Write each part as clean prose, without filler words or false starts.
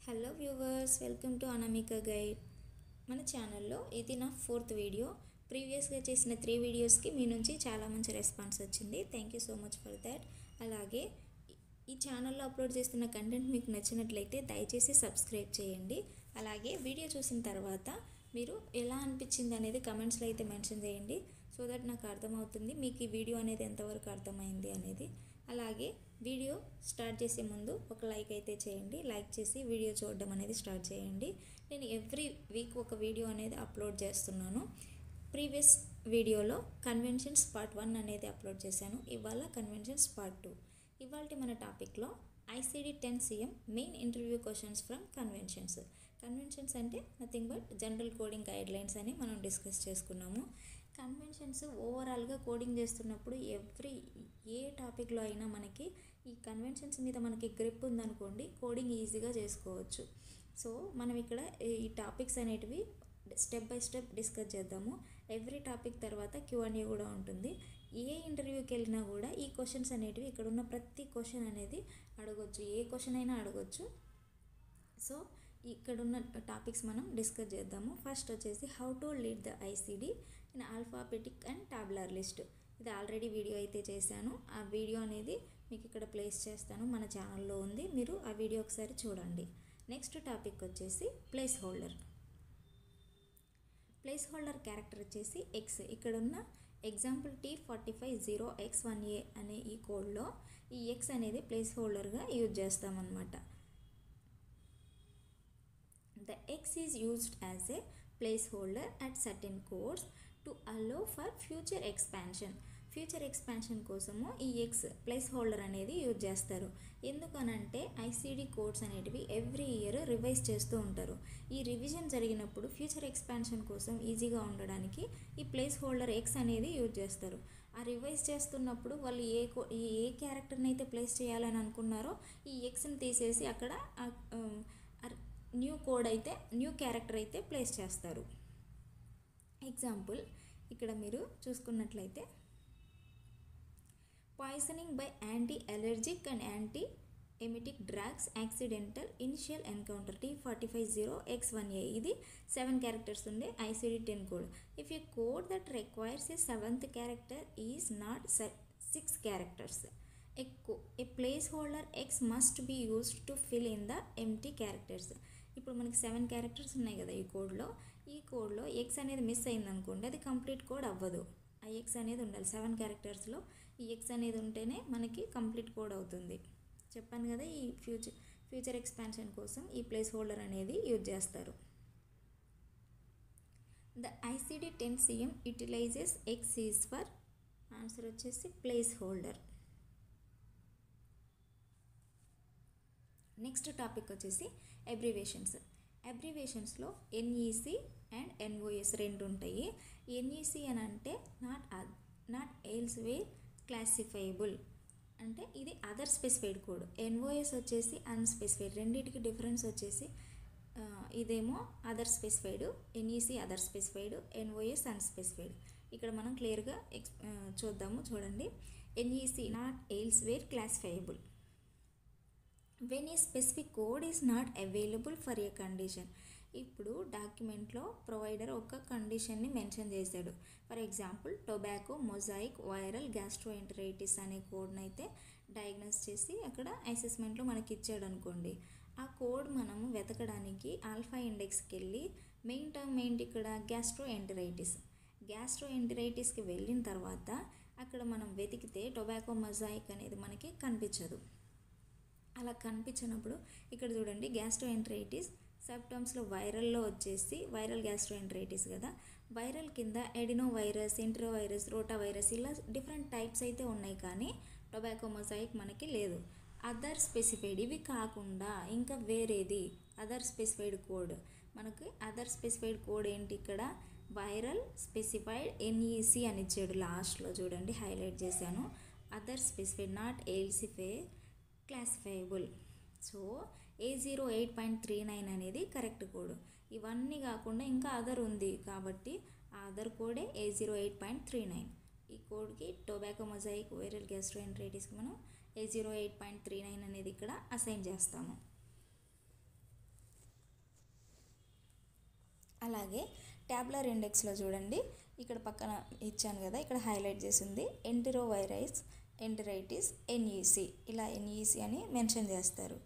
Hello viewers, welcome to Anamika guide. మన ఛానల్లో ఇది నా 4th వీడియో. ప్రీవియస్గా చేసిన 3 వీడియోస్కి మీ నుంచి చాలా మంచి రెస్పాన్స్ వచ్చింది. Thank you so much for that. అలాగే ఈ ఛానల్లో అప్లోడ్ చేస్తున్న కంటెంట్ మీకు నచ్చినట్లయితే దయచేసి సబ్స్క్రైబ్ చేయండి. అలాగే వీడియో చూసిన తర్వాత మీరు ఎలా అనిపించింది అనేది కమెంట్స్లో అయితే మెన్షన్ చేయండి. సో దట్ నాకు అర్థమవుతుంది మీకు ఈ వీడియో అనేది ఎంతవరకు అర్థమైంది అనేది. అలాగే వీడియో స్టార్ట్ చేసే ముందు ఒక లైక్ అయితే చేయండి. లైక్ చేసి వీడియో చూడడం అనేది స్టార్ట్ చేయండి. నేను ఎవ్రీ వీక్ ఒక వీడియో అనేది అప్లోడ్ చేస్తున్నాను. ప్రీవియస్ వీడియోలో కన్వెన్షన్స్ పార్ట్ 1 అనేది అప్లోడ్ చేశాను. ఇవాళ కన్వెన్షన్స్ పార్ట్ 2. ఇవాళ మన టాపిక్లో ICD-10 main interview questions from conventions. Conventions అంటే nothing but general coding guidelines అని మనం డిస్కస్ చేసుకున్నాము. కన్వెన్షన్స్ ఓవరాల్గా కోడింగ్ చేస్తున్నప్పుడు ఏ టాపిక్లో అయినా మనకి ఈ కన్వెన్షన్స్ మీద మనకి గ్రిప్ ఉందనుకోండి, కోడింగ్ ఈజీగా చేసుకోవచ్చు. సో మనం ఇక్కడ ఈ టాపిక్స్ అనేటివి స్టెప్ బై స్టెప్ డిస్కస్ చేద్దాము. ఎవ్రీ టాపిక్ తర్వాత Q&A కూడా ఉంటుంది. ఏ ఇంటర్వ్యూకి వెళ్ళినా కూడా ఈ క్వశ్చన్స్ అనేటివి ఇక్కడ ఉన్న ప్రతి క్వశ్చన్ అనేది అడగొచ్చు, ఏ క్వశ్చన్ అయినా అడగొచ్చు. సో ఇక్కడున్న టాపిక్స్ మనం డిస్కస్ చేద్దాము. ఫస్ట్ వచ్చేసి how to lead the ICD in alphabetic and టాబులర్ list. ఇది ఆల్రెడీ వీడియో అయితే చేశాను. ఆ వీడియో అనేది మీకు ఇక్కడ ప్లేస్ చేస్తాను, మన ఛానల్లో ఉంది. మీరు ఆ వీడియో ఒకసారి చూడండి. నెక్స్ట్ టాపిక్ వచ్చేసి place holder. Place holder character వచ్చేసి ఎక్స్. ఇక్కడ ఉన్న ఎగ్జాంపుల్ T450X1A అనే ఈ కోడ్లో ఈ ఎక్స్ అనేది ప్లేస్ హోల్డర్గా యూజ్ చేస్తామన్నమాట. The X is used as a placeholder at certain codes to allow for future expansion. Future expansion కోసము ఈ ఎక్స్ ప్లేస్ హోల్డర్ అనేది యూజ్ చేస్తారు. ఎందుకనంటే ICD కోడ్స్ అనేటివి ఎవ్రీ ఇయర్ రివైజ్ చేస్తూ ఉంటారు. ఈ రివిజన్ జరిగినప్పుడు ఫ్యూచర్ ఎక్స్పాన్షన్ కోసం ఈజీగా ఉండడానికి ఈ ప్లేస్ హోల్డర్ ఎక్స్ అనేది యూజ్ చేస్తారు. ఆ రివైజ్ చేస్తున్నప్పుడు వాళ్ళు ఏ క్యారెక్టర్ని అయితే ప్లేస్ చేయాలని అనుకున్నారో ఈ ఎక్స్ని తీసేసి అక్కడ న్యూ క్యారెక్టర్ అయితే ప్లేస్ చేస్తారు. ఎగ్జాంపుల్ ఇక్కడ మీరు చూసుకున్నట్లయితే poisoning by anti allergic and anti emetic drugs accidental initial encounter T450X1A. ఇది 7 క్యారెక్టర్స్ ఉండే ICD-10 code. If a code that requires a 7th character is not 6 characters, a place holder X must be used to fill in the empty characters. ఇప్పుడు మనకి 7 characters ఉన్నాయి కదా ఈ కోడ్లో X అనేది miss అయింది అనుకోండి, అది కంప్లీట్ కోడ్ అవ్వదు. ఆ ఎక్స్ అనేది ఉండాలి. 7 క్యారెక్టర్స్లో ఈ ఎక్స్ అనేది ఉంటేనే మనకి కంప్లీట్ కోడ్ అవుతుంది. చెప్పాను కదా, ఈ ఫ్యూచర్ ఎక్స్పాన్షన్ కోసం ఈ ప్లేస్ హోల్డర్ అనేది యూజ్ చేస్తారు. The ICD-10 utilises X is for answer వచ్చేసి ప్లేస్ హోల్డర్. నెక్స్ట్ టాపిక్ వచ్చేసి అబ్రివేషన్స్లో NEC అండ్ NOS రెండు ఉంటాయి. NEC అని అంటే నాట్ ఎల్స్వేర్ క్లాసిఫైబుల్, అంటే ఇది అదర్ స్పెసిఫైడ్ కోడ్. NOS వచ్చేసి అన్స్పెసిఫైడ్. రెండింటికి డిఫరెన్స్ వచ్చేసి ఇదేమో other specified, NEC other specified, NOS unspecified. ఇక్కడ మనం క్లియర్గా చూడండి. NEC not elsewhere classifiable when a specific code is not available for a condition. ఇప్పుడు డాక్యుమెంట్లో ప్రొవైడర్ ఒక కండిషన్ని మెన్షన్ చేశాడు. For example tobacco, mosaic, viral gastroenteritis అనే కోడ్ని అయితే డయాగ్నోస్ చేసి అక్కడ అసెస్మెంట్లో మనకి ఇచ్చాడు అనుకోండి. ఆ కోడ్ మనము వెతకడానికి ఆల్ఫా ఇండెక్స్కి వెళ్ళి మెయిన్ టర్మ్ ఏంటి ఇక్కడ గ్యాస్ట్రోఎంటరైటిస్కి వెళ్ళిన తర్వాత అక్కడ మనం వెతికితే టొబాకో, మొజాయిక్ అనేది మనకి కనిపించదు. అలా కనిపించినప్పుడు ఇక్కడ చూడండి, గ్యాస్ట్రోఎంటరైటిస్ సబ్ టర్మ్స్లో వైరల్లో వచ్చేసి వైరల్ గ్యాస్ట్రోఎంటరైటిస్ కదా, వైరల్ కింద ఎడినో వైరస్, ఎంటరోవైరస్, రోటా వైరస్ ఇలా డిఫరెంట్ టైప్స్ అయితే ఉన్నాయి, కానీ టొబాకో, మొజాయిక్ మనకి లేదు. అదర్ స్పెసిఫైడ్ ఇవి కాకుండా ఇంకా వేరేది అదర్ స్పెసిఫైడ్ కోడ్. మనకి అదర్ స్పెసిఫైడ్ కోడ్ ఏంటి ఇక్కడ వైరల్ స్పెసిఫైడ్ NEC అని ఇచ్చాడు. లాస్ట్లో చూడండి హైలైట్ చేశాను, other specified not elsewhere classifiable. So A08.39 అనేది కరెక్ట్ కోడ్. ఇవన్నీ కాకుండా ఇంకా అదర్ ఉంది కాబట్టి ఆ అదర్ కోడే A08.39. ఈ కోడ్కి టొబాకో, మొజాయిక్, వైరల్ గ్యాస్ట్రోఎంటరైటిస్కి మనం A08.39 అనేది ఇక్కడ అసైన్ చేస్తాము. అలాగే ట్యాబ్యులర్ ఇండెక్స్లో చూడండి, ఇక్కడ పక్కన ఇచ్చాను కదా, ఇక్కడ హైలైట్ చేసింది ఎంటరైటిస్ ఎన్ఈసి, ఇలా ఎన్ఈసి అని మెన్షన్ చేస్తారు.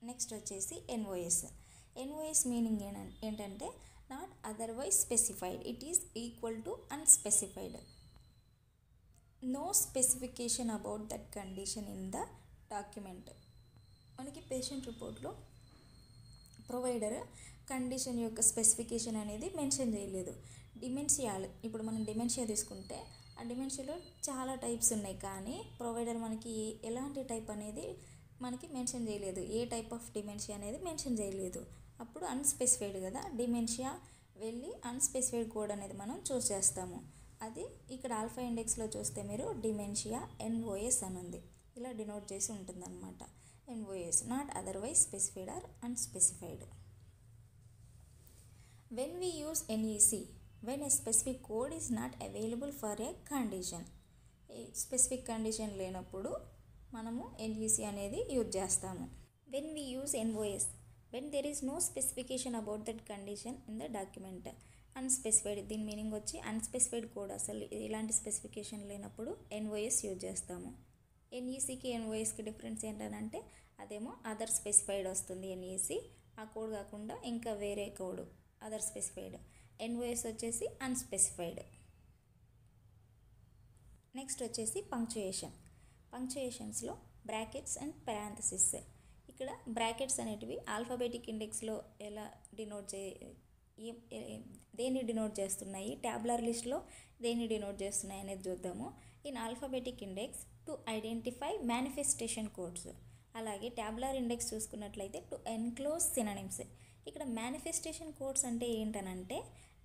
నెక్స్ట్ వచ్చేసి ఎన్ఓఎస్ మీనింగ్ ఏంటంటే not otherwise specified, it is equal to unspecified. No specification about that condition in the document. మనకి పేషెంట్ రిపోర్ట్లో ప్రొవైడర్ కండిషన్ యొక్క స్పెసిఫికేషన్ అనేది మెన్షన్ చేయలేదు. ఇప్పుడు మనం డిమెన్షియా తీసుకుంటే ఆ డిమెన్షియాలో చాలా టైప్స్ ఉన్నాయి, కానీ ప్రొవైడర్ మనకి ఎలాంటి టైప్ అనేది మనకి మెన్షన్ చేయలేదు, ఏ టైప్ ఆఫ్ డిమెన్షియా అనేది మెన్షన్ చేయలేదు. అప్పుడు అన్స్పెసిఫైడ్ కదా, డిమెన్షియా వెళ్ళి అన్స్పెసిఫైడ్ కోడ్ అనేది మనం చూస్ చేస్తాము. అది ఇక్కడ ఆల్ఫా ఇండెక్స్లో చూస్తే మీరు డిమెన్షియా ఎన్ఓఎస్ అని ఉంది, ఇలా డినోట్ చేసి ఉంటుందన్నమాట. NOS not otherwise specified or unspecified. When we use NEC, when a specific code is not available for a condition, specific condition లేనప్పుడు మనము NEC అనేది యూజ్ చేస్తాము. When we use NOS, when there is no specification about that condition in the document, unspecified, దీని meaning వచ్చి unspecified code, అసలు ఇలాంటి specification లేనప్పుడు NOS use చేస్తాము. NECకి NOSకి డిఫరెన్స్ ఏంటంటే అదేమో అదర్ స్పెసిఫైడ్ వస్తుంది NEC, ఆ కోడ్ కాకుండా ఇంకా వేరే కోడ్ అదర్ స్పెసిఫైడ్. NOS వచ్చేసి అన్స్పెసిఫైడ్. నెక్స్ట్ వచ్చేసి పంక్చుయేషన్స్లో బ్రాకెట్స్ అండ్ పారాంథసిస్. ఇక్కడ బ్రాకెట్స్ అనేటివి ఆల్ఫాబెటిక్ ఇండెక్స్లో ఎలా దేన్ని డినోట్ చేస్తున్నాయి, ట్యాబులర్ లిస్ట్లో దేన్ని డినోట్ చేస్తున్నాయి అనేది చూద్దాము. In alphabetic index to identify manifestation codes. అలాగే ట్యాబులర్ ఇండెక్స్ చూసుకున్నట్లయితే టు ఎన్క్లోజ్ సినోనిమ్స్. ఇక్కడ మేనిఫెస్టేషన్ కోడ్స్ అంటే ఏంటనంటే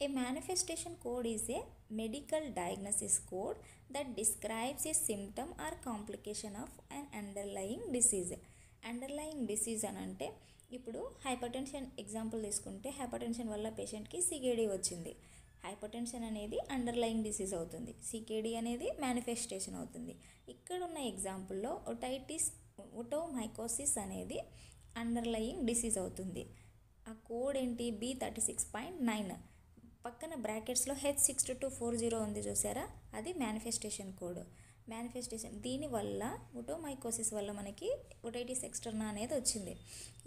a manifestation code is a medical diagnosis code that describes a symptom or complication of an underlying disease. Underlying disease అని అంటే ఇప్పుడు hypertension example తీసుకుంటే hypertension వల్ల పేషెంట్కి సికేడి వచ్చింది. హైపర్టెన్షన్ అనేది అండర్లయింగ్ డిసీజ్ అవుతుంది, సికేడి అనేది మేనిఫెస్టేషన్ అవుతుంది. ఇక్కడ ఉన్న ఎగ్జాంపుల్లో ఓటోమైకోసిస్ అనేది అండర్లయింగ్ డిసీజ్ అవుతుంది. ఆ కోడ్ ఏంటి, B36.9, పక్కన బ్రాకెట్స్లో H6240 ఉంది చూసారా, అది మేనిఫెస్టేషన్ కోడ్. దీనివల్ల ఓటోమైకోసిస్ వల్ల మనకి ఓటైటిస్ ఎక్స్టర్నా అనేది వచ్చింది.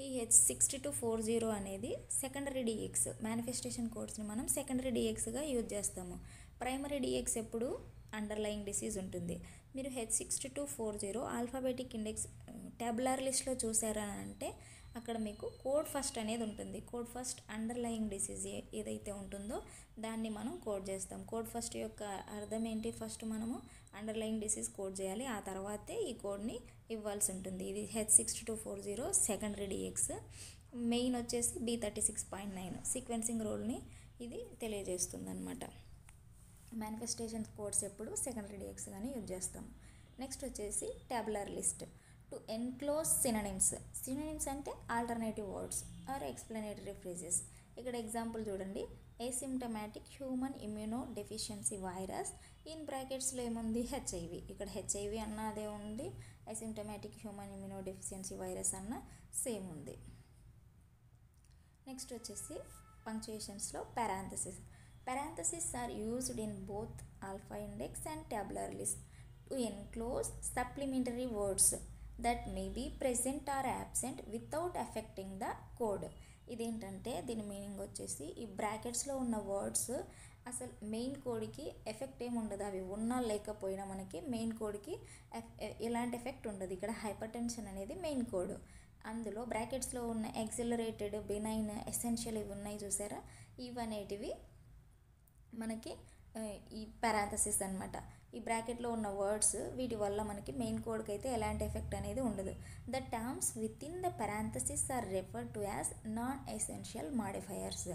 ఈ H6240 అనేది సెకండరీ డిఎక్స్. మేనిఫెస్టేషన్ కోడ్స్ని మనం సెకండరీ డిఎక్స్గా యూజ్ చేస్తాము. ప్రైమరీ డిఎక్స్ ఎప్పుడు అండర్లయింగ్ డిసీజ్ ఉంటుంది. మీరు H6240 ఆల్ఫాబెటిక్ ఇండెక్స్ ట్యాబులర్ లిస్ట్లో చూసారా అంటే అక్కడ మీకు కోడ్ ఫస్ట్ అనేది ఉంటుంది. కోడ్ ఫస్ట్ అండర్లయింగ్ డిసీజ్ ఏదైతే ఉంటుందో దాన్ని మనం కోడ్ చేస్తాం. కోడ్ ఫస్ట్ యొక్క అర్థం ఏంటి, ఫస్ట్ మనము అండర్లయింగ్ డిసీజ్ కోడ్ చేయాలి, ఆ తర్వాతే ఈ కోడ్ని ఇవ్వాల్సి ఉంటుంది. ఇది H6240 సెకండరీ డిఎక్స్. మెయిన్ వచ్చేసి B36.9 సీక్వెన్సింగ్ రోల్ని ఇది తెలియజేస్తుంది అనమాట. మేనిఫెస్టేషన్ కోడ్స్ ఎప్పుడు సెకండరీ డిఎక్స్ కానీ యూజ్ చేస్తాం. నెక్స్ట్ వచ్చేసి tabular list to enclose synonyms అంటే alternative words or explanatory phrases. ఇక్కడ ఎగ్జాంపుల్ చూడండి, asymptomatic human immuno deficiency virus, in బ్రాకెట్స్లో ఏముంది HIV. ఇక్కడ HIV అన్నదే ఉంది, asymptomatic human immuno deficiency virus అన్న సేమ్ ఉంది. నెక్స్ట్ వచ్చేసి పంక్చుయేషన్స్లో parenthesis are used in both alpha index and tabular list to enclose supplementary words that may be present or absent without affecting the code. ఇదేంటంటే దీని meaning వచ్చేసి ఈ బ్రాకెట్స్లో ఉన్న words అసలు మెయిన్ కోడ్కి ఎఫెక్ట్ ఏమి ఉండదు, అవి ఉన్నా లేకపోయినా మనకి మెయిన్ కోడ్కి ఎలాంటి ఎఫెక్ట్ ఉండదు. ఇక్కడ హైపర్టెన్షన్ అనేది మెయిన్ కోడ్, అందులో బ్రాకెట్స్లో ఉన్న ఎక్సిలరేటెడ్, బినైన్, ఎసెన్షియల్ ఇవి ఉన్నాయి చూసారా, ఇవనేటివి మనకి ఈ పారాంథసిస్ అనమాట. ఈ బ్రాకెట్లో ఉన్న వర్డ్స్ వీటి వల్ల మనకి మెయిన్ కోడ్కి అయితే ఎలాంటి ఎఫెక్ట్ అనేది ఉండదు. The terms within the parenthesis are referred to as non essential modifiers.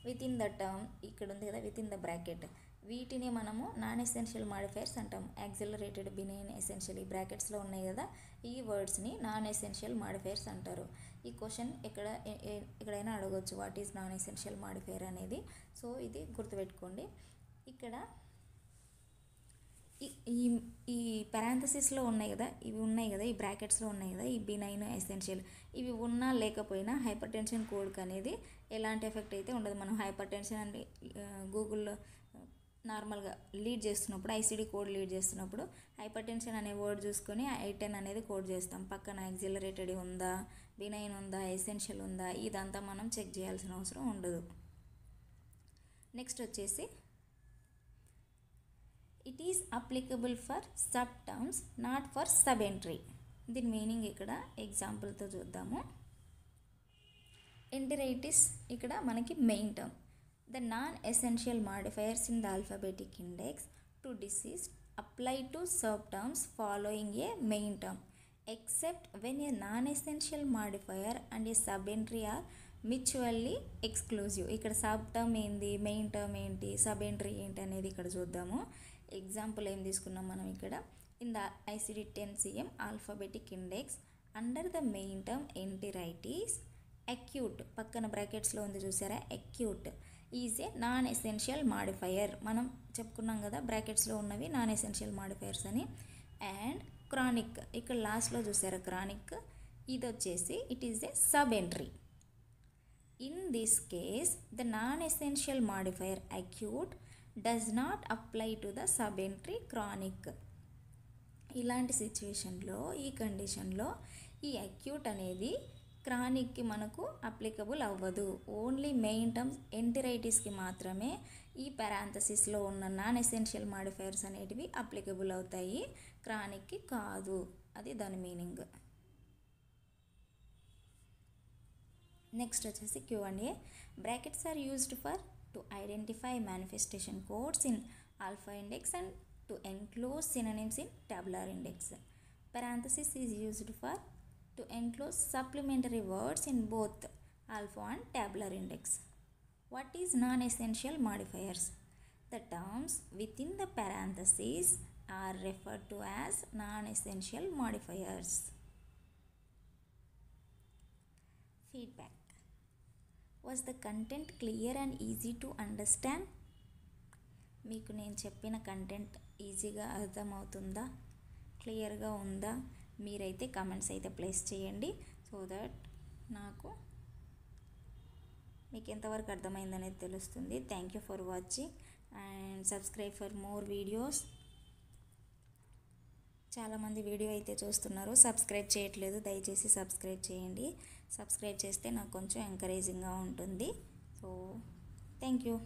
Within the term ఇక్కడ ఉంది కదా, విత్ ఇన్ ద బ్రాకెట్, వీటిని మనము నాన్ ఎసెన్షియల్ మాడిఫైయర్స్ అంటాం. యాక్సిలరేటెడ్, బినైన్, ఎసెన్షియల్ ఈ బ్రాకెట్స్లో ఉన్నాయి కదా, ఈ వర్డ్స్ని నాన్ ఎసెన్షియల్ మాడిఫైయర్స్ అంటారు. ఈ క్వశ్చన్ ఎక్కడైనా అడగవచ్చు, what is non essential modifier అనేది. సో ఇది గుర్తుపెట్టుకోండి. ఇక్కడ ఈ ఈ ఈ పారాంథసిస్లో ఉన్నాయి కదా, ఇవి ఉన్నాయి కదా, ఈ బ్రాకెట్స్లో ఉన్నాయి కదా, ఈ బినైన్ ఎసెన్షియల్, ఇవి ఉన్నా లేకపోయినా హైపర్ టెన్షన్ కోడ్కి అనేది ఎలాంటి ఎఫెక్ట్ అయితే ఉండదు. మనం హైపర్ టెన్షన్ అని గూగుల్లో నార్మల్గా లీడ్ చేస్తున్నప్పుడు, ఐసీడీ కోడ్ లీడ్ చేస్తున్నప్పుడు హైపర్ టెన్షన్ అనే వర్డ్ చూసుకొని I10 అనేది కోడ్ చేస్తాం. పక్కన యాక్సిలరేటెడ్ ఉందా, బినైన్ ఉందా, ఎసెన్షియల్ ఉందా, ఇదంతా మనం చెక్ చేయాల్సిన అవసరం ఉండదు. నెక్స్ట్ వచ్చేసి it is applicable for sub terms not for sub entry. దీని మీనింగ్ ఇక్కడ ఎగ్జాంపుల్తో చూద్దాము. ఎంటరైటిస్ ఇక్కడ మనకి main term. The non-essential modifiers in the alphabetic index to disease apply to subterms following a main term, except when a non-essential modifier and a subentry are mutually exclusive. ఇక్కడ sub term ఏంది, main term ఏంటి, sub entry ఏంటి అనేది ఇక్కడ చూద్దాము. Example ఏం తీసుకున్నాం మనం ఇక్కడ. In the ICD-10 alphabetic index under the main term enteritis acute, పక్కన బ్రాకెట్స్లో ఉంది చూసారా, acute is a non essential modifier. మనం చెప్పుకున్నాం కదా బ్రాకెట్స్లో ఉన్నవి నాన్ ఎసెన్షియల్ మాడిఫైయర్స్ అని. అండ్ క్రానిక్, ఇక్కడ లాస్ట్లో చూసారా క్రానిక్, ఇది వచ్చేసి it is a sub entry. In this case the non essential modifier acute does not apply to the sub entry chronic. ఇలాంటి సిచ్యువేషన్లో, ఈ కండిషన్లో ఈ అక్యూట్ అనేది క్రానిక్కి మనకు అప్లికబుల్ అవ్వదు. ఓన్లీ మెయిన్ టర్మ్స్ ఎంటరైటిస్కి మాత్రమే ఈ పారాంథసిస్లో ఉన్న నాన్ ఎసెన్షియల్ మాడిఫైయర్స్ అనేటివి అప్లికబుల్ అవుతాయి, క్రానిక్కి కాదు. అది దాని మీనింగ్. నెక్స్ట్ వచ్చేసి Q&A. Brackets are used for to identify manifestation codes in alpha index and to enclose synonyms in tabular index. Parenthesis is used for to enclose supplementary words in both alpha and tabular index. What is non-essential modifiers? The terms within the parentheses are referred to as non-essential modifiers. Feedback. Was the content clear and easy to understand? మీకు నేను చెప్పిన content ఈజీగా అర్థమవుతుందా, క్లియర్గా ఉందా? మీరైతే comments అయితే place చేయండి, సో దట్ నాకు మీకు ఎంతవరకు అర్థమైందనేది తెలుస్తుంది. Thank you for watching and subscribe for more videos. చాలామంది వీడియో అయితే చూస్తున్నారు, సబ్స్క్రైబ్ చేయట్లేదు. దయచేసి సబ్స్క్రైబ్ చేయండి. సబ్స్క్రైబ్ చేస్తే నాకు కొంచెం ఎంకరేజింగ్గా ఉంటుంది. So thank you.